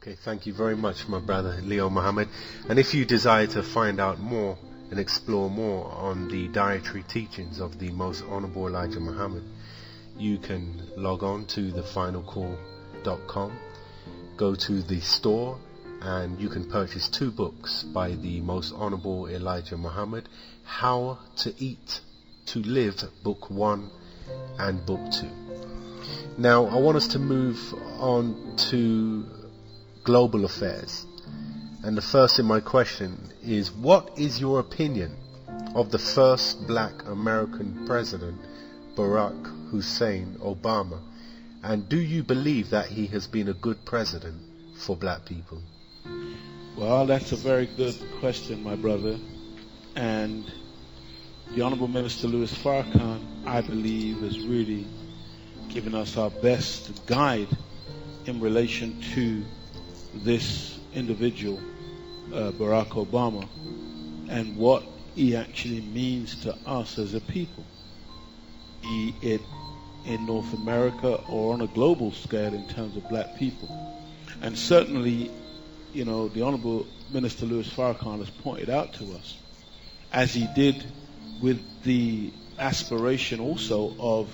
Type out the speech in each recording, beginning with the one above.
Okay, thank you very much, my brother Leo Muhammad. And if you desire to find out more and explore more on the dietary teachings of the Most Honourable Elijah Muhammad, you can log on to thefinalcall.com, go to the store, and you can purchase 2 books by the Most Honourable Elijah Muhammad: How to Eat to Live, Book 1 and Book 2. Now, I want us to move on to global affairs. And the first in my question is, what is your opinion of the first black American president, Barack Hussein Obama? And do you believe that he has been a good president for black people? Well, that's a very good question, my brother. And the Honourable Minister Louis Farrakhan, I believe, has really given us our best guide in relation to this individual, Barack Obama, and what he actually means to us as a people, be it in North America or on a global scale in terms of black people. And certainly, you know, the Honourable Minister Louis Farrakhan has pointed out to us, as he did with the aspiration also of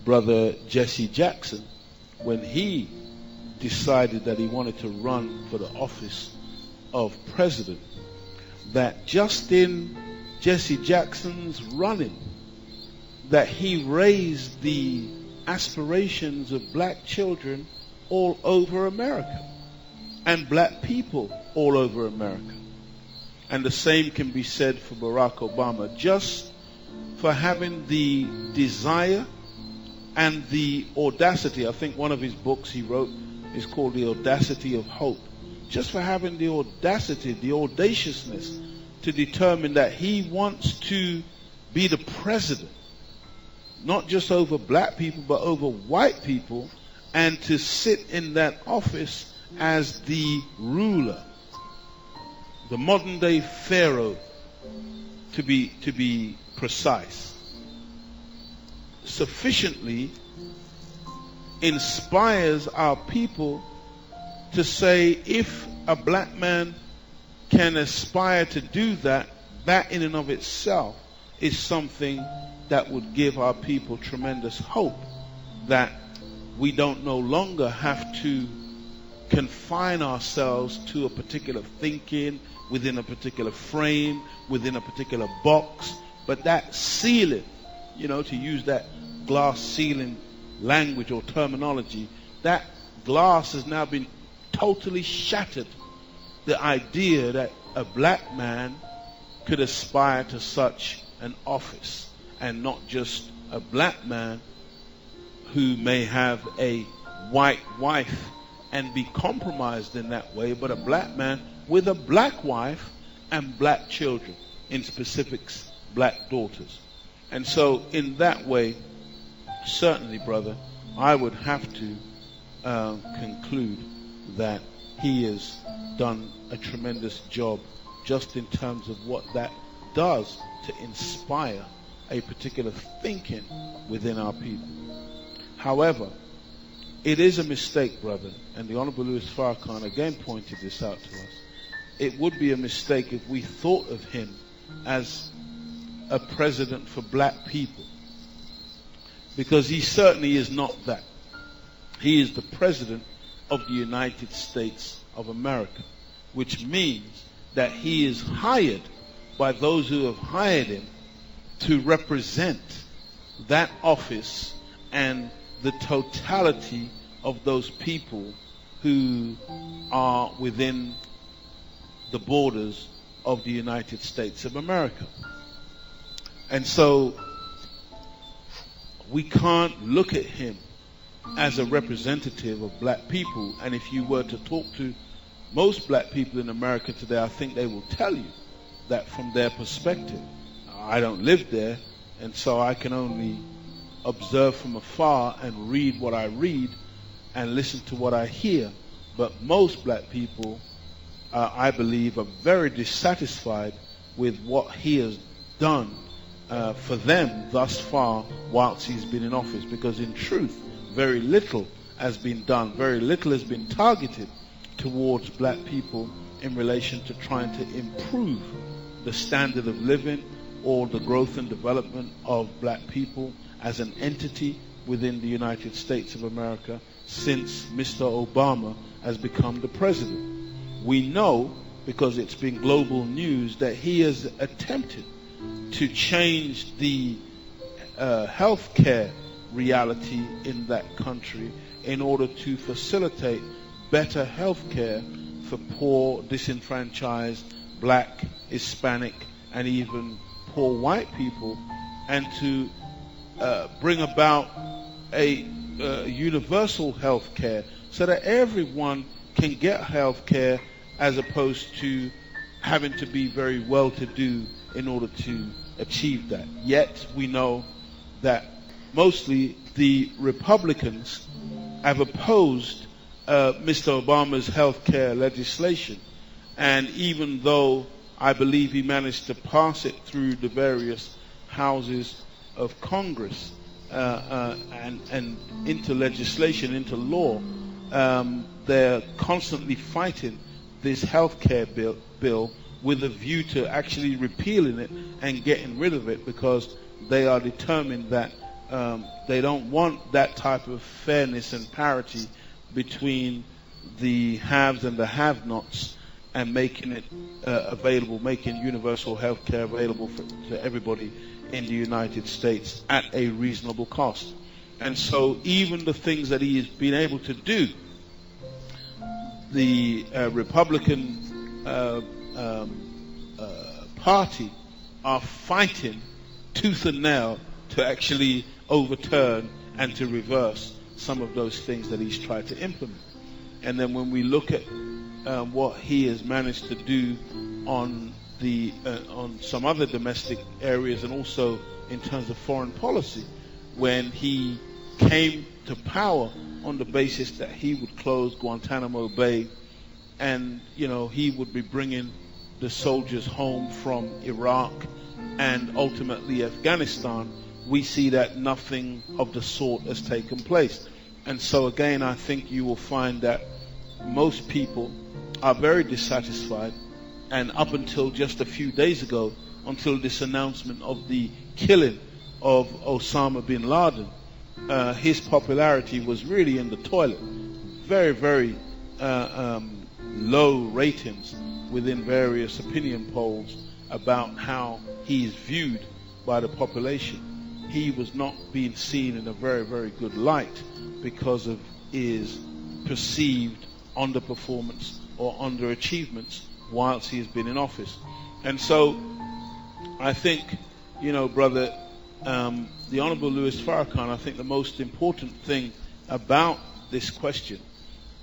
Brother Jesse Jackson, when he decided that he wanted to run for the office of president, that just in Jesse Jackson's running, that he raised the aspirations of black children all over America and black people all over America. And the same can be said for Barack Obama, just for having the desire and the audacity. I think one of his books he wrote is called The Audacity of Hope. Just for having the audacity, the audaciousness to determine that he wants to be the president, not just over black people, but over white people, and to sit in that office as the ruler, the modern day Pharaoh, to be precise, sufficiently inspires our people to say, if a black man can aspire to do that, that in and of itself is something that would give our people tremendous hope, that we don't no longer have to confine ourselves to a particular thinking, within a particular frame, within a particular box, but that ceiling, you know, to use that glass ceiling language or terminology, that glass has now been totally shattered. The idea that a black man could aspire to such an office, and not just a black man who may have a white wife and be compromised in that way, but a black man with a black wife and black children, in specifics, black daughters. And so in that way, certainly, brother, I would have to conclude that he has done a tremendous job, just in terms of what that does to inspire a particular thinking within our people. However, it is a mistake, brother, and the Honourable Louis Farrakhan again pointed this out to us. It would be a mistake if we thought of him as a president for black people, because he certainly is not that. He is the president of the United States of America, which means that he is hired by those who have hired him to represent that office and the totality of those people who are within the borders of the United States of America. And so we can't look at him as a representative of black people. And if you were to talk to most black people in America today, I think they will tell you that from their perspective. I don't live there, and so I can only observe from afar and read what I read and listen to what I hear. But most black people, I believe, are very dissatisfied with what he has done for them thus far whilst he's been in office, because in truth, very little has been done, very little has been targeted towards black people in relation to trying to improve the standard of living or the growth and development of black people as an entity within the United States of America since Mr. Obama has become the president. We know, because it's been global news, that he has attempted to change the healthcare reality in that country in order to facilitate better healthcare for poor, disenfranchised, black, Hispanic, and even poor white people, and to bring about a universal health care so that everyone can get health care as opposed to having to be very well-to-do in order to achieve that. Yet we know that mostly the Republicans have opposed Mr. Obama's health care legislation, and even though I believe he managed to pass it through the various houses of Congress and into legislation, into law, they're constantly fighting this health care bill with a view to actually repealing it and getting rid of it, because they are determined that they don't want that type of fairness and parity between the haves and the have-nots, and making it available, making universal health care available to everybody in the United States at a reasonable cost. And so even the things that he has been able to do, the Republican Party are fighting tooth and nail to actually overturn and to reverse some of those things that he's tried to implement. And then when we look at what he has managed to do on some other domestic areas, and also in terms of foreign policy, when he came to power on the basis that he would close Guantanamo Bay, and he would be bringing the soldiers home from Iraq and ultimately Afghanistan, we see that nothing of the sort has taken place. And so again, I think you will find that most people are very dissatisfied, and up until just a few days ago, until this announcement of the killing of Osama bin Laden, his popularity was really in the toilet. Very, very low ratings within various opinion polls about how he is viewed by the population. He was not being seen in a very, very good light because of his perceived underperformance or underachievements whilst he has been in office. And so I think, brother, the Honourable Louis Farrakhan, I think the most important thing about this question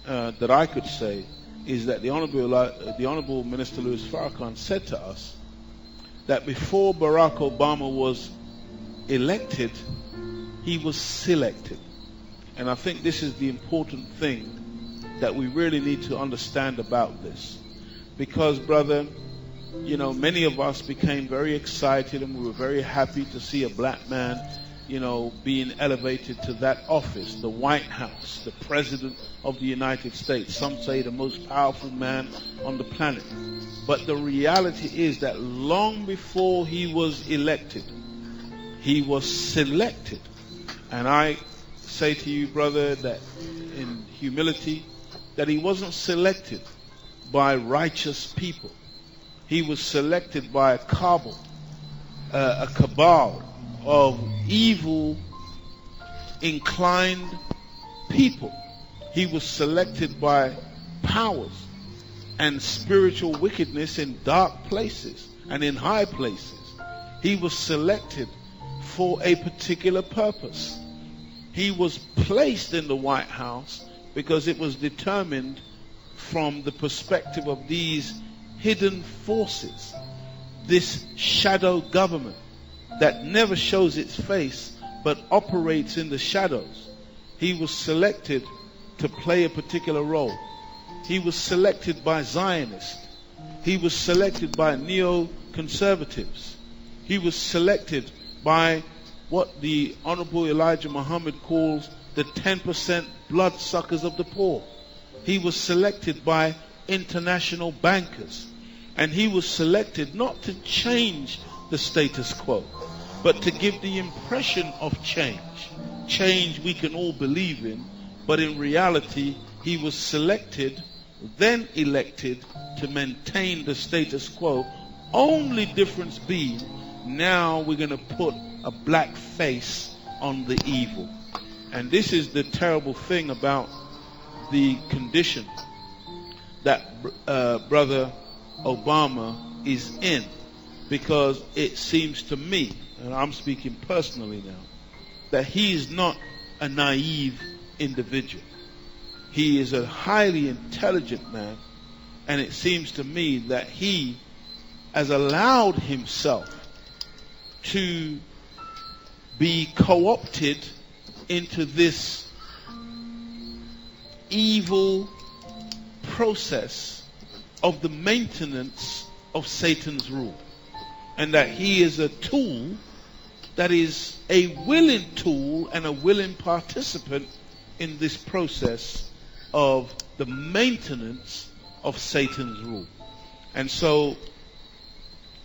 that I could say is that the Honourable Minister Louis Farrakhan said to us that before Barack Obama was elected, he was selected. And I think this is the important thing that we really need to understand about this. Because, brother, many of us became very excited and we were very happy to see a black man, being elevated to that office, the White House, the President of the United States. Some say the most powerful man on the planet. But the reality is that long before he was elected, he was selected. And I say to you, brother, that in humility, that he wasn't selected by righteous people. He was selected by a cabal of evil inclined people. He was selected by powers and spiritual wickedness in dark places and in high places. He was selected for a particular purpose. He was placed in the White House because it was determined from the perspective of these hidden forces, this shadow government that never shows its face but operates in the shadows. He was selected to play a particular role. He was selected by Zionists. He was selected by neoconservatives. He was selected by what the Honourable Elijah Muhammad calls the 10% bloodsuckers of the poor. He was selected by international bankers. And he was selected not to change the status quo, but to give the impression of change. Change we can all believe in, but in reality, he was selected, then elected, to maintain the status quo. Only difference being, now we're going to put a black face on the evil. And this is the terrible thing about the condition that Brother Obama is in, because it seems to me, and I'm speaking personally now, that he is not a naive individual. He is a highly intelligent man, and it seems to me that he has allowed himself to be co-opted into this evil process of the maintenance of Satan's rule, and that he is a tool that is a willing tool and a willing participant in this process of the maintenance of Satan's rule. And so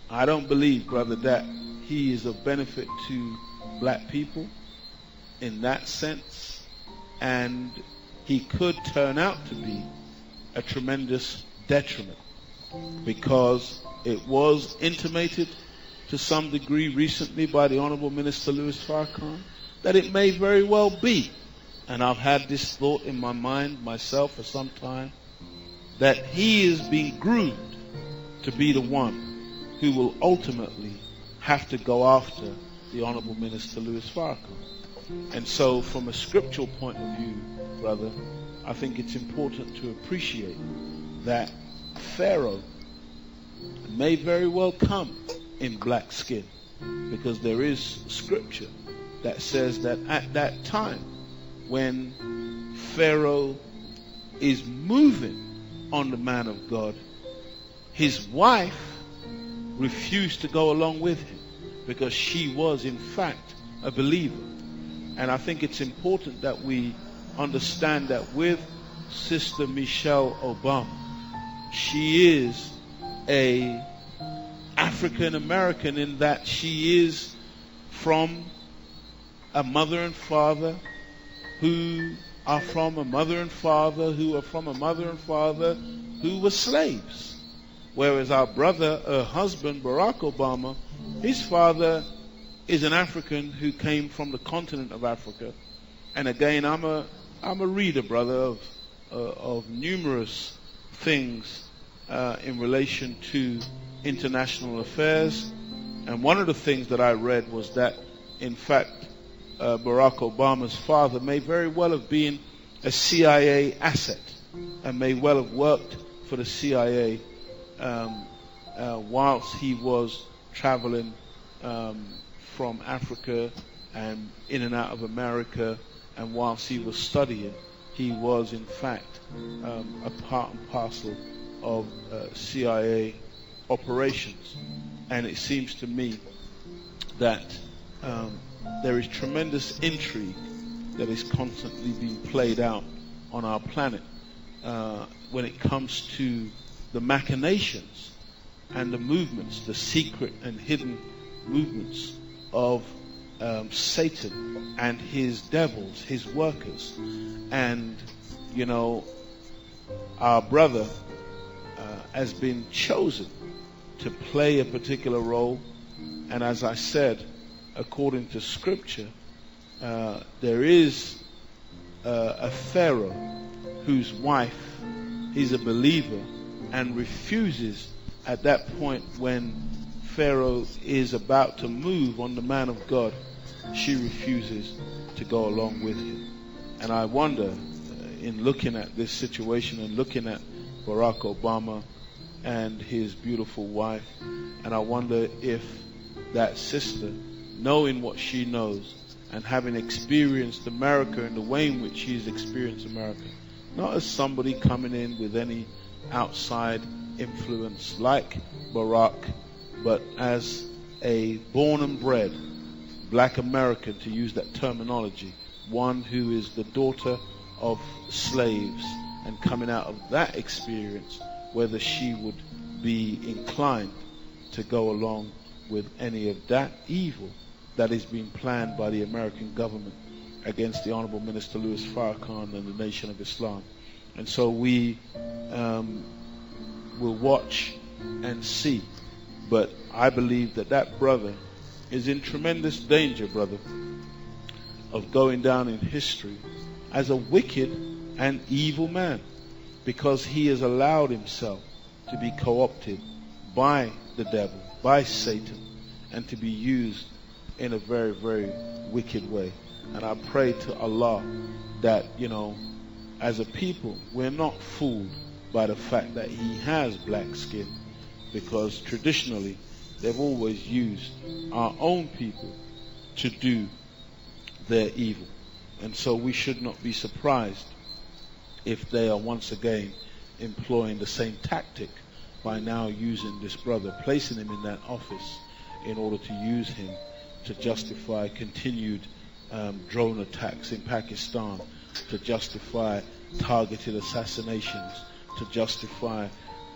I don't believe, brother, that he is of benefit to black people in that sense, and he could turn out to be a tremendous detriment, because it was intimated to some degree recently by the Honourable Minister Louis Farrakhan that it may very well be, and I've had this thought in my mind myself for some time, that he is being groomed to be the one who will ultimately have to go after the Honourable Minister Louis Farrakhan. And so from a scriptural point of view, brother, I think it's important to appreciate that Pharaoh may very well come in black skin, because there is scripture that says that at that time when Pharaoh is moving on the man of God, his wife refused to go along with him because she was in fact a believer. And I think it's important that we understand that with Sister Michelle Obama, she is a African American in that she is from a mother and father who are from a mother and father who are from a mother and father who were slaves. Whereas our brother, her husband, Barack Obama, his father is an African who came from the continent of Africa. And again, I'm a reader, brother, of numerous things in relation to international affairs. And one of the things that I read was that, in fact, Barack Obama's father may very well have been a CIA asset and may well have worked for the CIA whilst he was traveling from Africa and in and out of America, and whilst he was studying, he was in fact a part and parcel of CIA operations. And it seems to me that there is tremendous intrigue that is constantly being played out on our planet when it comes to the machinations and the movements, the secret and hidden movements of Satan and his devils, his workers. And, you know, our brother has been chosen to play a particular role. And as I said, according to scripture, there is a Pharaoh whose wife is a believer and refuses at that point when Pharaoh is about to move on the man of God. She refuses to go along with him. And I wonder, in looking at this situation and looking at Barack Obama and his beautiful wife, and I wonder if that sister, knowing what she knows and having experienced America in the way in which she's experienced America, not as somebody coming in with any outside influence like Barack, but as a born and bred black American, to use that terminology, one who is the daughter of slaves and coming out of that experience, whether she would be inclined to go along with any of that evil that is being planned by the American government against the Honourable Minister Louis Farrakhan and the Nation of Islam. And so we will watch and see. But I believe that that brother is in tremendous danger, brother, of going down in history as a wicked and evil man, because he has allowed himself to be co-opted by the devil, by Satan, and to be used in a very, very wicked way. And I pray to Allah that, as a people, we're not fooled by the fact that he has black skin, because traditionally they've always used our own people to do their evil. And so we should not be surprised if they are once again employing the same tactic by now using this brother, placing him in that office in order to use him to justify continued drone attacks in Pakistan, to justify targeted assassinations, to justify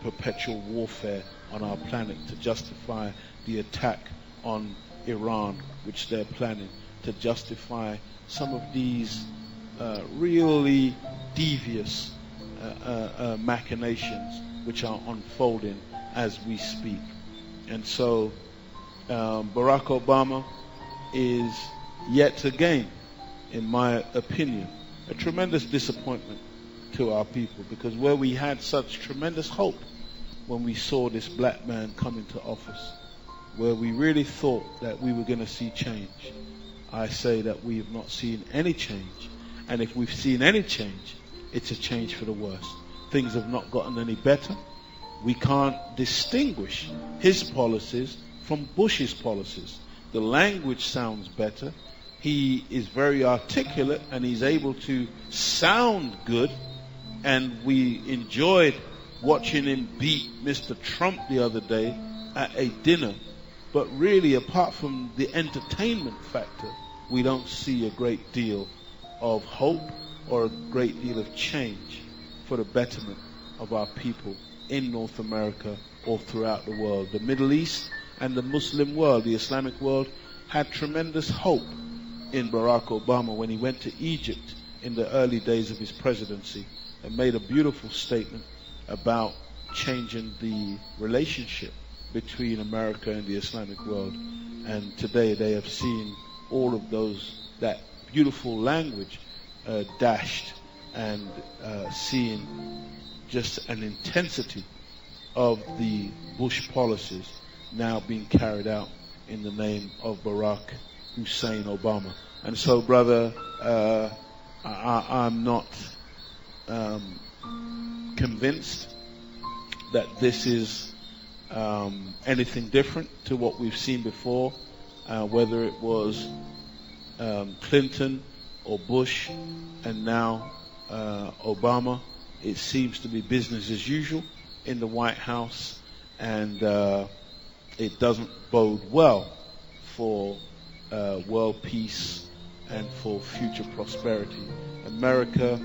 perpetual warfare on our planet, to justify the attack on Iran, which they're planning, to justify some of these really devious machinations which are unfolding as we speak. And so Barack Obama is yet again, in my opinion, a tremendous disappointment to our people, because where we had such tremendous hope when we saw this black man come into office, where we really thought that we were going to see change, I say that we have not seen any change. And if we've seen any change, it's a change for the worse. Things have not gotten any better. We can't distinguish his policies from Bush's policies. The language sounds better. He is very articulate and he's able to sound good. And we enjoyed watching him beat Mr. Trump the other day at a dinner. But really, apart from the entertainment factor, we don't see a great deal of hope or a great deal of change for the betterment of our people in North America or throughout the world. The Middle East and the Muslim world, the Islamic world, had tremendous hope in Barack Obama when he went to Egypt in the early days of his presidency and made a beautiful statement about changing the relationship between America and the Islamic world. And today they have seen all of that beautiful language dashed, and seeing just an intensity of the Bush policies now being carried out in the name of Barack Hussein Obama. And so, brother, I'm not convinced that this is anything different to what we've seen before, whether it was Clinton or Bush and now Obama. It seems to be business as usual in the White House, and it doesn't bode well for world peace and for future prosperity. America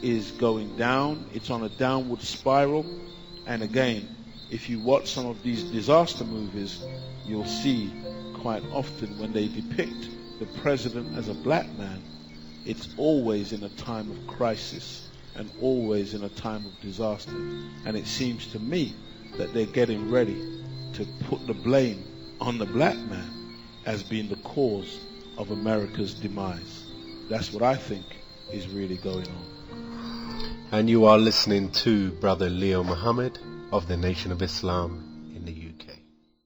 is going down. It's on a downward spiral. And again, if you watch some of these disaster movies, you'll see quite often when they depict the president as a black man, it's always in a time of crisis and always in a time of disaster. And it seems to me that they're getting ready to put the blame on the black man as being the cause of America's demise. That's what I think is really going on. And you are listening to Brother Elijah Muhammad of the Nation of Islam.